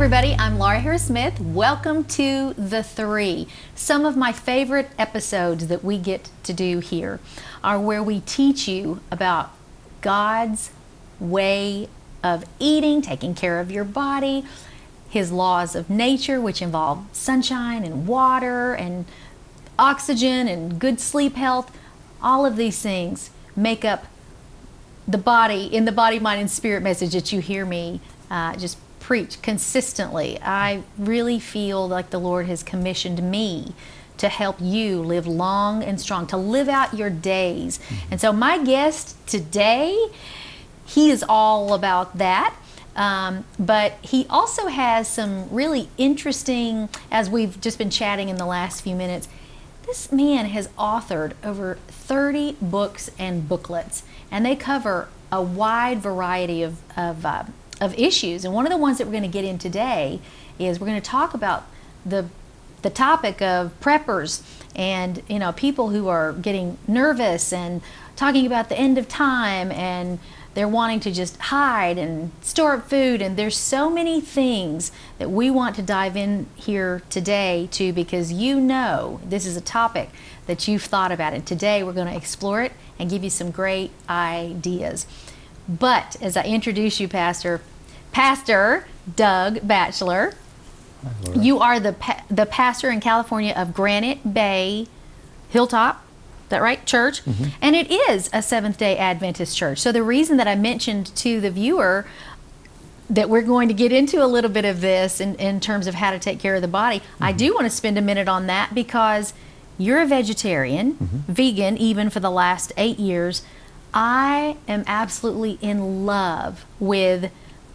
everybody, I'm Laura Harris-Smith. Welcome to The Three. Some of my favorite episodes that we get to do here are where we teach you about God's way of eating, taking care of your body, His laws of nature, which involve sunshine and water and oxygen and good sleep health. All of these things make up the body, in the body, mind, and spirit message that you hear me just preach consistently. I really feel like the Lord has commissioned me to help you live long and strong, to live out your days. And so my guest today, he is all about that. But he also has some really interesting, as we've just been chatting in the last few minutes, this man has authored over 30 books and booklets, and they cover a wide variety of issues. And one of the ones that we're going to get in today is we're going to talk about the topic of preppers and, you know, people who are getting nervous and talking about the end of time, and they're wanting to just hide and store up food. And there's so many things that we want to dive in here today to, because you know this is a topic that you've thought about. And today we're going to explore it and give you some great ideas. But as I introduce you, Pastor Doug Batchelor, you are the pastor in California of Granite Bay Hilltop, is that right, church? Mm-hmm. And it is a Seventh-day Adventist church. So the reason that I mentioned to the viewer that we're going to get into a little bit of this in terms of how to take care of the body, I do want to spend a minute on that, because you're a vegetarian, vegan, even for the last 8 years. I am absolutely in love with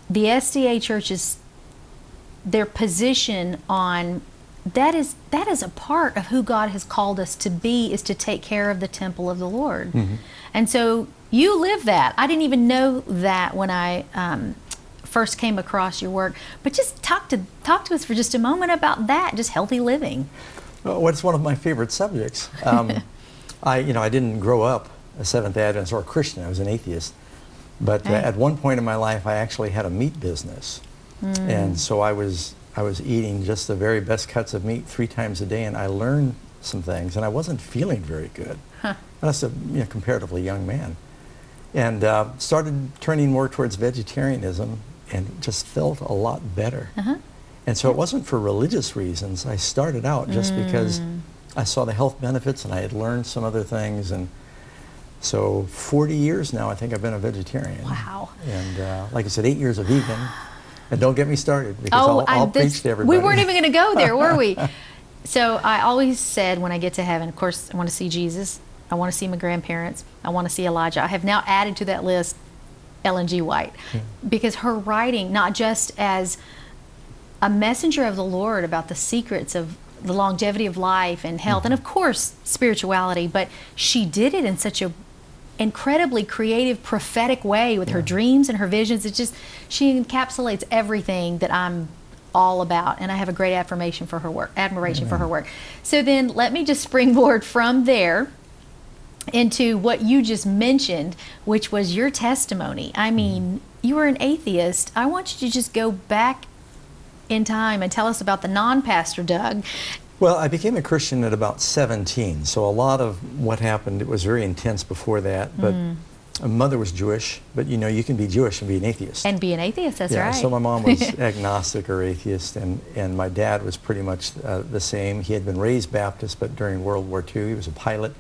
the SDA churches, their position on that is a part of who God has called us to be, is to take care of the temple of the Lord. And so you live that. I didn't even know that when I first came across your work. But just talk to us for just a moment about that, just healthy living. Well, it's one of my favorite subjects. I didn't grow up a Seventh-day Adventist or a Christian. I was an atheist. But at one point in my life, I actually had a meat business. And so I was eating just the very best cuts of meat 3 times a day, and I learned some things, and I wasn't feeling very good. I was a comparatively young man. And started turning more towards vegetarianism, and just felt a lot better. And so it wasn't for religious reasons. I started out just because I saw the health benefits, and I had learned some other things. And so 40 years now, I think I've been a vegetarian. Wow. And like I said, 8 years a vegan. And don't get me started, because I'll preach to everybody. We weren't even going to go there, were we? So I always said when I get to heaven, of course, I want to see Jesus. I want to see my grandparents. I want to see Elijah. I have now added to that list Ellen G. White, because her writing, not just as a messenger of the Lord about the secrets of the longevity of life and health, and of course spirituality, but she did it in such a incredibly creative, prophetic way with her dreams and her visions. It's just, she encapsulates everything that I'm all about, and I have a great admiration for her work. So then let me just springboard from there into what you just mentioned, which was your testimony. I mean, you were an atheist. I want you to just go back in time and tell us about the non-pastor Doug. Well, I became a Christian at about 17, so a lot of what happened, it was very intense before that. But my mother was Jewish, but you can be Jewish and be an atheist. And be an atheist, that's right. So my mom was agnostic or atheist, and my dad was pretty much the same. He had been raised Baptist, but during World War II, he was a pilot.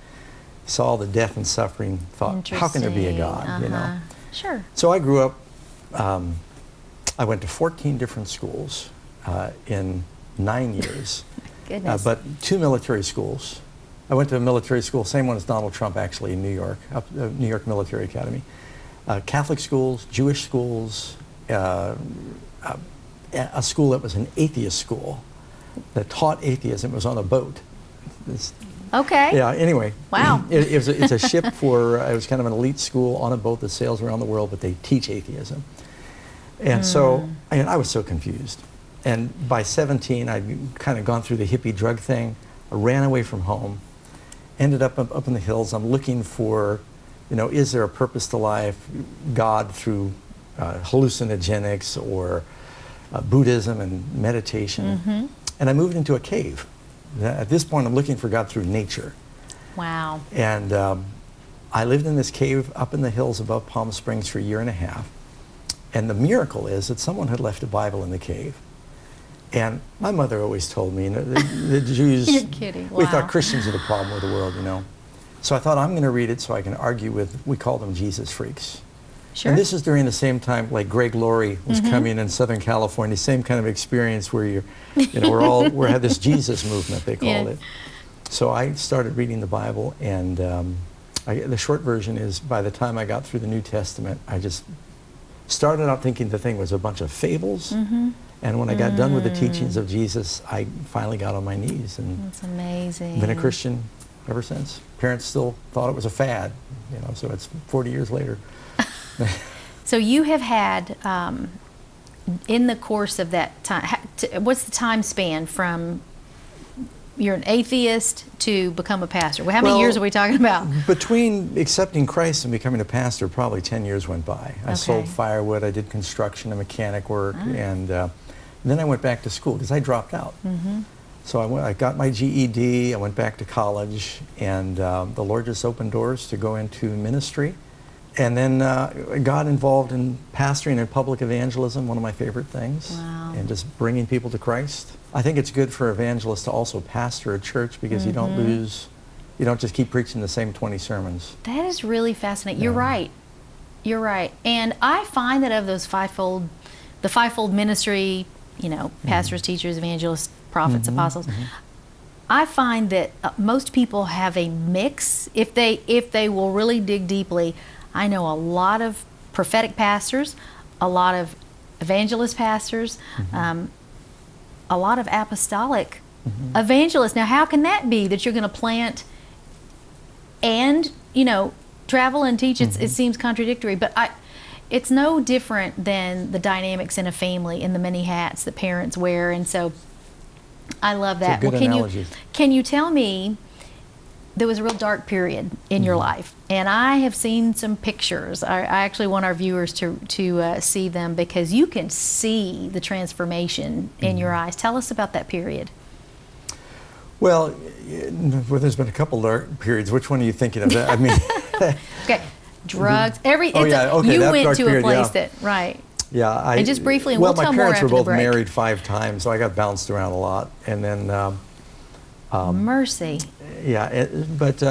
Saw the death and suffering, thought, how can there be a God, Sure. So I grew up, I went to 14 different schools in 9 years. Goodness. But 2 military schools. I went to a military school, same one as Donald Trump actually, in New York, New York Military Academy. Catholic schools, Jewish schools, a school that was an atheist school that taught atheism. It was on a boat. Okay. Yeah, anyway. Wow. It's a ship for, it was kind of an elite school on a boat that sails around the world, but they teach atheism. And so I was so confused. And by 17, I'd kind of gone through the hippie drug thing. I ran away from home, ended up in the hills. I'm looking for, is there a purpose to life, God through hallucinogenics or Buddhism and meditation. And I moved into a cave. At this point, I'm looking for God through nature. Wow. And I lived in this cave up in the hills above Palm Springs for a year and a half. And the miracle is that someone had left a Bible in the cave. And my mother always told me, the Jews, You're kidding. Wow. We thought Christians are the problem with the world, you know. So I thought, I'm going to read it so I can argue with, we call them Jesus freaks. Sure. And this is during the same time, like Greg Laurie was coming in Southern California, same kind of experience where you know, we had this Jesus movement, they called it. So I started reading the Bible, and the short version is, by the time I got through the New Testament, I just started out thinking the thing was a bunch of fables. And when I got done with the teachings of Jesus, I finally got on my knees. And that's amazing. Been a Christian ever since. Parents still thought it was a fad, you know, so it's 40 years later. So you have had, in the course of that time, what's the time span from you're an atheist to become a pastor? Well, how many years are we talking about? Between accepting Christ and becoming a pastor, probably 10 years went by. I sold firewood, I did construction and mechanic work, and then I went back to school because I dropped out. So I got my GED, I went back to college, and the Lord just opened doors to go into ministry. And then got involved in pastoring and public evangelism, one of my favorite things, and just bringing people to Christ. I think it's good for evangelists to also pastor a church because you don't just keep preaching the same 20 sermons. That is really fascinating. You're right. You're right. And I find that of those the fivefold ministry, you know, pastors, teachers, evangelists, prophets, apostles, I find that most people have a mix. If they will really dig deeply, I know a lot of prophetic pastors, a lot of evangelist pastors, a lot of apostolic evangelists. Now, how can that be that you're going to plant and, you know, travel and teach? It seems contradictory, but it's no different than the dynamics in a family and the many hats that parents wear. And so I love that. It's a good analogy. Can you tell me, there was a real dark period in your life, and I have seen some pictures. I actually want our viewers to see them because you can see the transformation in your eyes. Tell us about that period. Well, there's been a couple dark periods. Which one are you thinking of? I mean, okay, drugs. You went to a place that Yeah, and just briefly, and we'll tell more after the break. My parents were both married 5 times, so I got bounced around a lot, and then. Mercy. Yeah, but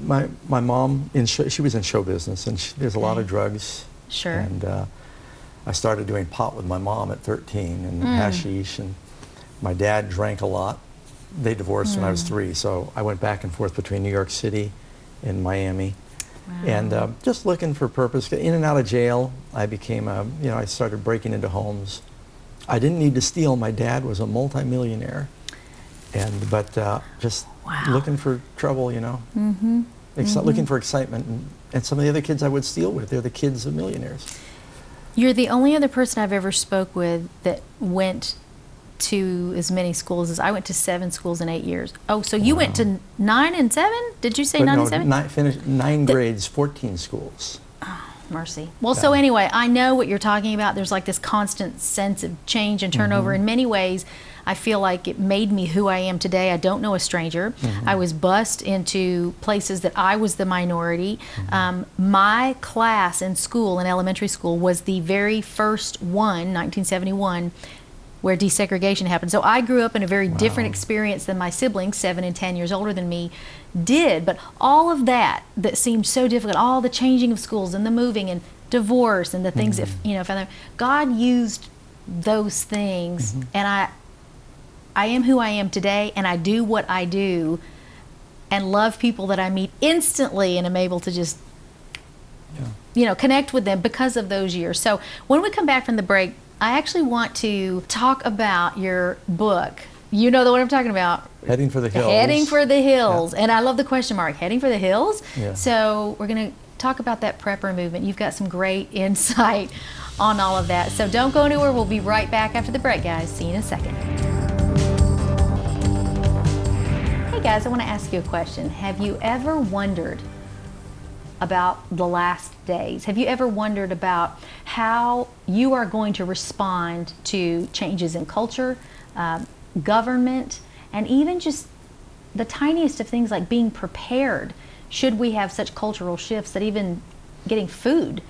my mom, she was in show business, and there's a lot of drugs. Sure. And I started doing pot with my mom at 13, and hashish, and my dad drank a lot. They divorced when I was 3, so I went back and forth between New York City and Miami. And just looking for purpose. In and out of jail, I became I started breaking into homes. I didn't need to steal. My dad was a multimillionaire. But just looking for trouble, you know, looking for excitement. And some of the other kids I would steal with, they're the kids of millionaires. You're the only other person I've ever spoke with that went to as many schools as I went to 7 schools in 8 years. Oh, so you went to 9 and 7? Did you say 9 and 7? Finished 9 grades, 14 schools. Oh, mercy. Well, so anyway, I know what you're talking about. There's like this constant sense of change and turnover. In many ways, I feel like it made me who I am today. I don't know a stranger. I was bused into places that I was the minority. My class in school, in elementary school, was the very first one, 1971, where desegregation happened. So I grew up in a very different experience than my siblings, 7 and 10 years older than me, did. But all of that seemed so difficult, all the changing of schools and the moving and divorce and the things that, you know, God used those things, and I am who I am today, and I do what I do and love people that I meet instantly, and am able to just you know, connect with them because of those years. So when we come back from the break, I actually want to talk about your book. You know the one I'm talking about. Heading for the Hills. Heading for the Hills. And I love the question mark, heading for the hills. Yeah. So we're going to talk about that prepper movement. You've got some great insight on all of that. So don't go anywhere. We'll be right back after the break, guys. See you in a second. Hey guys, I want to ask you a question. Have you ever wondered about the last days? Have you ever wondered about how you are going to respond to changes in culture, government, and even just the tiniest of things like being prepared should we have such cultural shifts that even getting food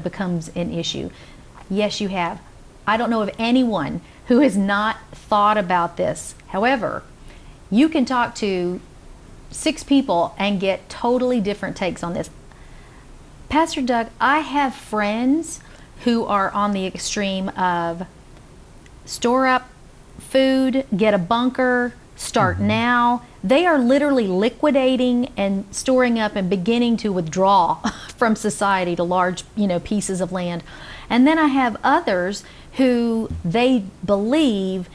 becomes an issue? Yes, you have. I don't know of anyone who has not thought about this. However, you can talk to 6 people and get totally different takes on this. Pastor Doug, I have friends who are on the extreme of store up food, get a bunker, start now. They are literally liquidating and storing up and beginning to withdraw from society to large, pieces of land. And then I have others who they believe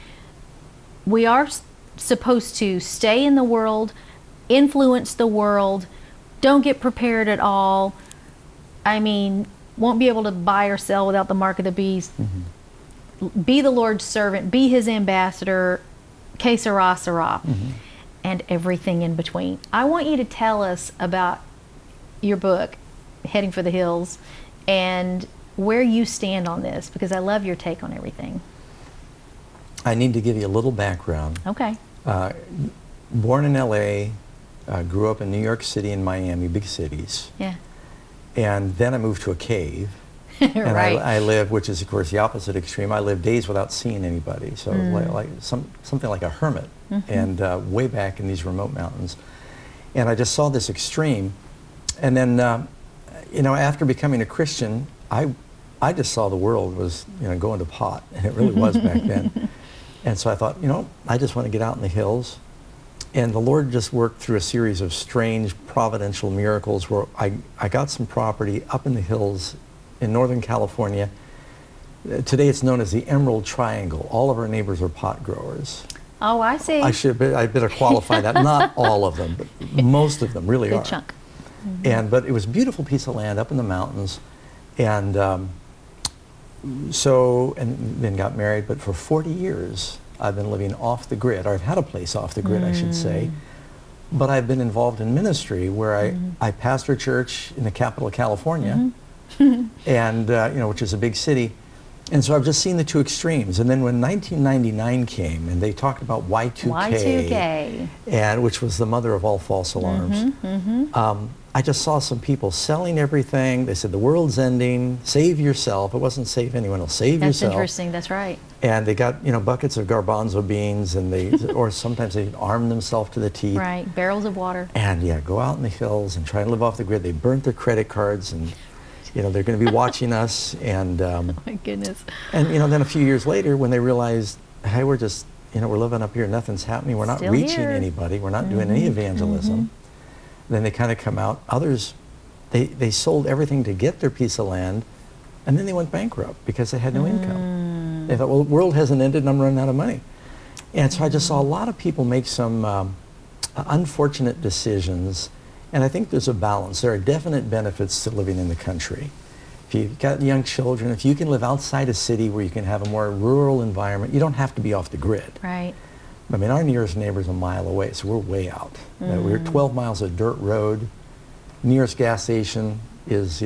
we are supposed to stay in the world, influence the world, don't get prepared at all. I mean, won't be able to buy or sell without the mark of the beast. Be the Lord's servant, be his ambassador, que sera, sera, and everything in between. I want you to tell us about your book, Heading for the Hills, and where you stand on this, because I love your take on everything. I need to give you a little background. Okay. Born in LA, grew up in New York City and Miami, big cities. Yeah. And then I moved to a cave. And Right. I live, which is of course the opposite extreme. I lived days without seeing anybody, so something like a hermit, and way back in these remote mountains. And I just saw this extreme, and then after becoming a Christian, I just saw the world was going to pot, and it really was back then. And so I thought, I just want to get out in the hills. And the Lord just worked through a series of strange providential miracles where I got some property up in the hills in Northern California. Today it's known as the Emerald Triangle. All of our neighbors are pot growers. Oh, I see. I better qualify that. Not all of them, but most of them really are. Good chunk. But it was a beautiful piece of land up in the mountains. And and then got married. But for 40 years, I've been living off the grid, or I've had a place off the grid, I should say. But I've been involved in ministry where I pastor a church in the capital of California, and which is a big city. And so I've just seen the two extremes. And then when 1999 came and they talked about Y2K, and which was the mother of all false alarms, I just saw some people selling everything. They said the world's ending, save yourself. It wasn't save anyone else, save yourself. That's interesting, that's right. And they got buckets of garbanzo beans, and or sometimes they armed themselves to the teeth. Right, barrels of water. And go out in the hills and try and live off the grid. They burnt their credit cards, and they're going to be watching us. And oh my goodness. And then a few years later, when they realized, hey, we're just we're living up here, nothing's happening. We're not Still reaching here. anybody. We're not doing any evangelism. Then they kind of come out. Others, they sold everything to get their piece of land, and then they went bankrupt because they had no income. They thought, well, the world hasn't ended and I'm running out of money. And so I just saw a lot of people make some unfortunate decisions, and I think there's a balance. There are definite benefits to living in the country. If you've got young children, if you can live outside a city where you can have a more rural environment, you don't have to be off the grid. Right. I mean, our nearest neighbor is a mile away, so we're way out. We're 12 miles of dirt road. Nearest gas station is,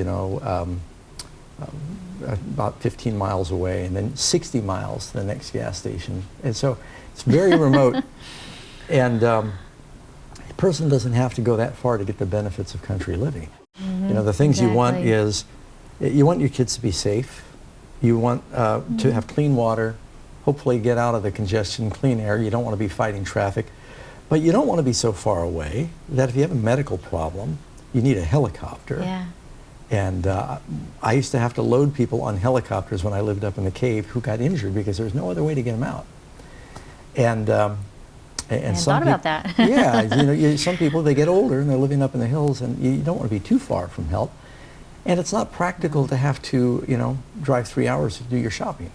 about 15 miles away, and then 60 miles to the next gas station. And so it's very remote. And a person doesn't have to go that far to get the benefits of country living. The things you want is, you want your kids to be safe. You want to have clean water. Hopefully get out of the congestion, clean air. You don't want to be fighting traffic. But you don't want to be so far away that if you have a medical problem, you need a helicopter. Yeah. And I used to have to load people on helicopters when I lived up in the cave who got injured because there was no other way to get them out. And some thought about that. Yeah, some people, they get older and they're living up in the hills, and you don't want to be too far from help. And it's not practical to have to, drive 3 hours to do your shopping.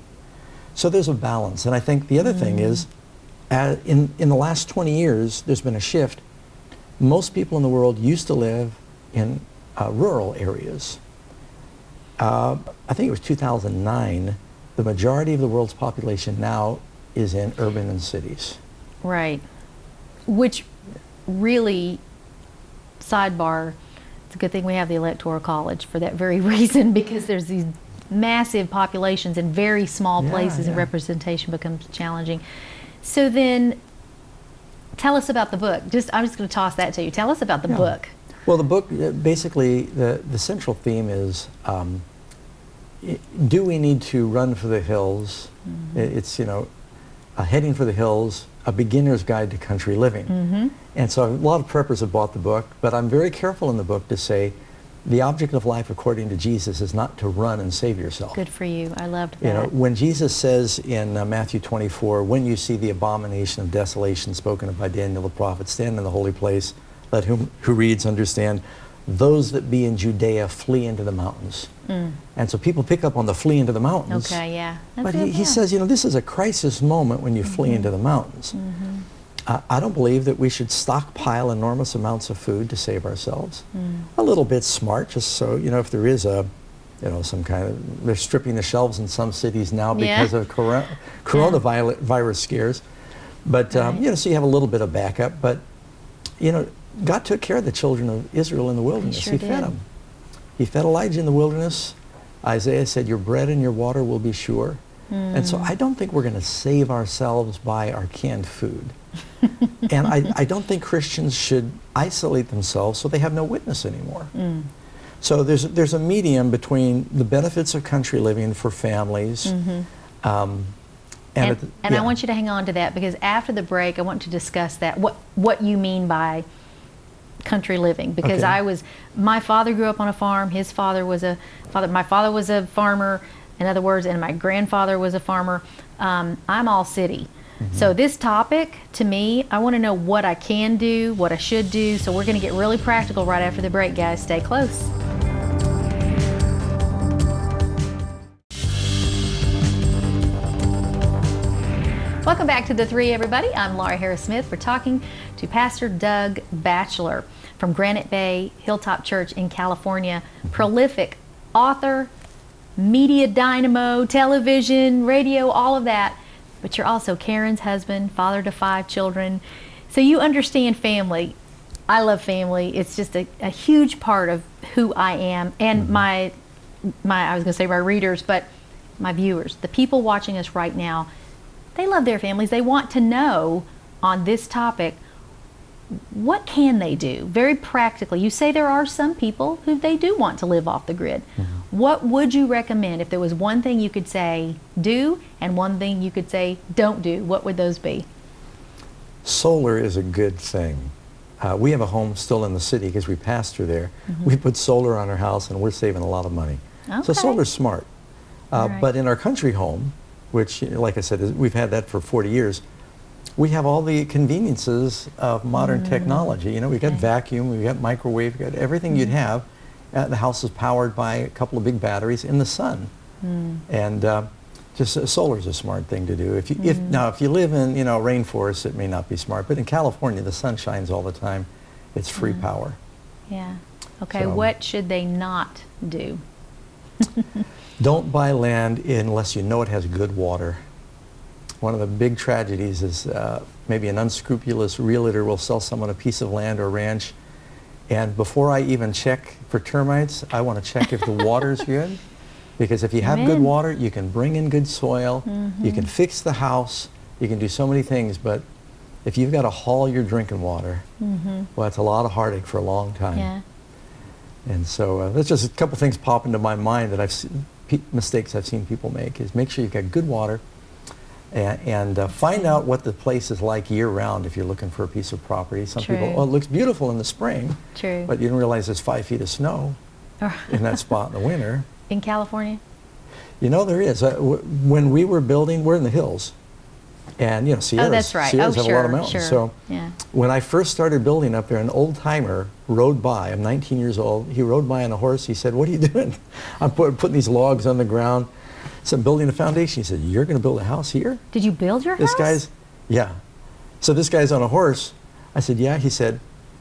So there's a balance. And I think the other thing is, in the last 20 years, there's been a shift. Most people in the world used to live in rural areas. I think it was 2009, the majority of the world's population now is in urban and cities. Right. Which really, sidebar, It's a good thing we have the Electoral College for that very reason, because there's these massive populations in very small places and representation becomes challenging. So then, tell us about the book. I'm just going to toss that to you. Tell us about the book. Well, the book, basically, the central theme is, do we need to run for the hills? It's, Heading for the Hills, a beginner's guide to country living. And so a lot of preppers have bought the book, but I'm very careful in the book to say, the object of life according to Jesus is not to run and save yourself. Good for you. I loved that. When Jesus says in Matthew 24, when you see the abomination of desolation spoken of by Daniel the prophet, stand in the holy place, let whom who reads understand, those that be in Judea flee into the mountains. And so people pick up on the flee into the mountains. Okay, yeah. But he says, this is a crisis moment when you flee into the mountains. I don't believe that we should stockpile enormous amounts of food to save ourselves. A little bit smart, just so, if there is some kind of, they're stripping the shelves in some cities now because of coronavirus scares. But, so you have a little bit of backup. But, God took care of the children of Israel in the wilderness. He fed them. He fed Elijah in the wilderness. Isaiah said, your bread and your water will be sure. And so I don't think we're going to save ourselves by our canned food. And I don't think Christians should isolate themselves so they have no witness anymore. So there's a medium between the benefits of country living for families. And I want you to hang on to that, because after the break I want to discuss that, what you mean by country living, because my father grew up on a farm, my father was a farmer, in other words, and my grandfather was a farmer. I'm all city. So this topic, to me, I want to know what I can do, what I should do. So we're going to get really practical right after the break, guys. Stay close. Welcome back to The Three, everybody. I'm Laura Harris-Smith. We're talking to Pastor Doug Batchelor from Granite Bay Hilltop Church in California. Prolific author, media dynamo, television, radio, all of that. But you're also Karen's husband, father to 5 children. So you understand family. I love family. It's just a huge part of who I am. And I was going to say my readers, but my viewers, the people watching us right now, they love their families. They want to know on this topic, what can they do? Very practically. You say there are some people who they do want to live off the grid. What would you recommend if there was one thing you could say do and one thing you could say don't do? What would those be? Solar is a good thing. We have a home still in the city because we pastor there. We put solar on our house and we're saving a lot of money. So solar's smart. But in our country home, which, like I said, we've had that for 40 years, we have all the conveniences of modern technology. We've got vacuum, we've got microwave, we've got everything you'd have. The house is powered by a couple of big batteries in the sun. And solar is a smart thing to do. If you live in rainforest, it may not be smart. But in California, the sun shines all the time. It's free power. Yeah. Okay. So, what should they not do? Don't buy land unless you know it has good water. One of the big tragedies is maybe an unscrupulous realtor will sell someone a piece of land or ranch, and before I even check for termites, I want to check if the water's good. Because if you have good water, you can bring in good soil, you can fix the house, you can do so many things, but if you've got to haul your drinking water, well, it's a lot of heartache for a long time. Yeah. And so that's just a couple things pop into my mind that mistakes I've seen people make, is make sure you've got good water, and find out what the place is like year-round if you're looking for a piece of property. Some people, it looks beautiful in the spring, but you don't realize there's 5 feet of snow in that spot in the winter. In California? There is. When we were building, we're in the hills. And, Sierras, that's right. Sierras have a lot of mountains. So when I first started building up there, an old-timer rode by. I'm 19 years old. He rode by on a horse. He said, what are you doing? I'm putting these logs on the ground. So I'm building a foundation. He said, you're going to build a house here? Did you build your house? So this guy's on a horse. I said, yeah. He said,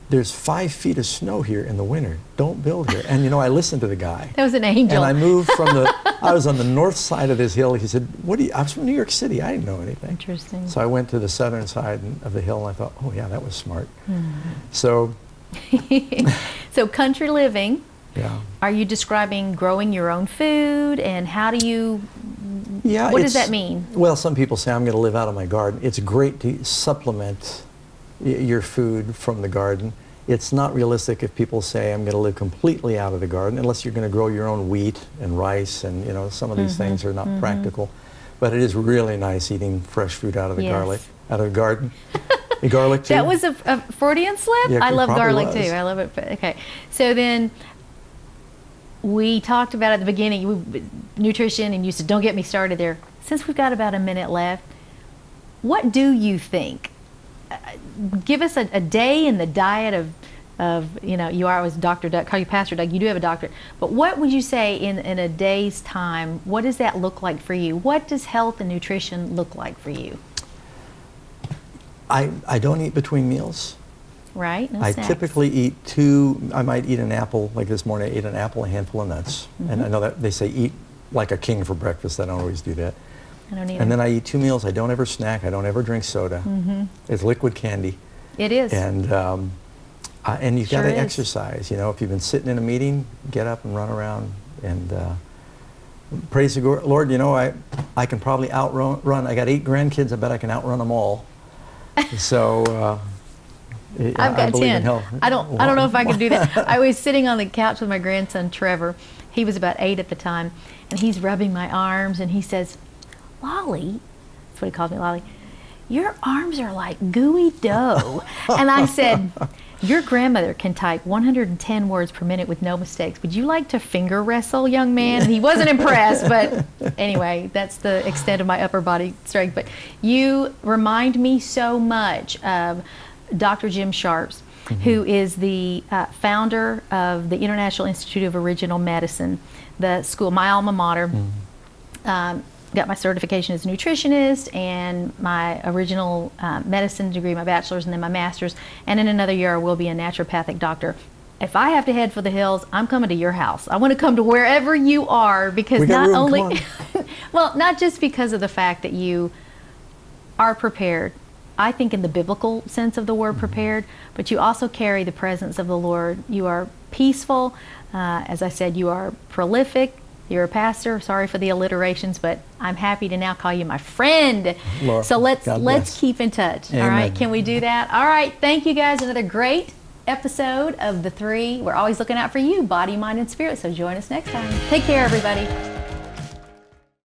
there's 5 feet of snow here in the winter. Don't build here. And I listened to the guy. That was an angel. And I moved from I was on the north side of this hill. He said, I was from New York City. I didn't know anything. Interesting. So I went to the southern side of the hill and I thought, oh yeah, that was smart. So So country living. Yeah. Are you describing growing your own food, and how do you? Yeah. What does that mean? Well, some people say I'm going to live out of my garden. It's great to supplement your food from the garden. It's not realistic if people say I'm going to live completely out of the garden, unless you're going to grow your own wheat and rice, and some of these things are not practical. But it is really nice eating fresh fruit out of the garden. The garlic too. That was a Freudian slip? Yeah, I love garlic was. too. I love it. Okay. So then we talked about at the beginning nutrition, and you said, don't get me started there. Since we've got about a minute left, what do you think? Give us a day in the diet of you are always Dr. Doug, call you Pastor Doug, you do have a doctorate, but what would you say in a day's time, what does that look like for you? What does health and nutrition look like for you? I don't eat between meals. Right? No I snacks. typically eat I might eat an apple, like this morning I ate an apple, a handful of nuts. And I know that they say eat like a king for breakfast. I don't always do that. I don't either. And then I eat 2 meals. I don't ever snack. I don't ever drink soda. It's liquid candy. It is. And you've got Sure to is. exercise. If you've been sitting in a meeting, get up and run around. And praise the Lord, I can probably outrun. I got 8 grandkids. I bet I can outrun them all. So I've got 10. Health. I don't know if I can do that. I was sitting on the couch with my grandson Trevor. He was about 8 at the time, and he's rubbing my arms, and he says, "Lolly," that's what he calls me, Lolly, "your arms are like gooey dough." And I said, "Your grandmother can type 110 words per minute with no mistakes. Would you like to finger wrestle, young man?" And he wasn't impressed, but anyway, that's the extent of my upper body strength. But you remind me so much of Dr. Jim Sharps, who is the founder of the International Institute of Original Medicine, the school, my alma mater. Got my certification as a nutritionist and my original medicine degree, my bachelor's, and then my master's. And in another year, I will be a naturopathic doctor. If I have to head for the hills, I'm coming to your house. I want to come to wherever you are, because not only, well, not just because of the fact that you are prepared, I think in the biblical sense of the word prepared, but you also carry the presence of the Lord. You are peaceful. As I said, you are prolific. You're a pastor. Sorry for the alliterations, but I'm happy to now call you my friend. Lord, so let's keep in touch. Amen. All right, can we do that? All right, thank you guys. Another great episode of The 3. We're always looking out for you, body, mind, and spirit. So join us next time. Take care, everybody.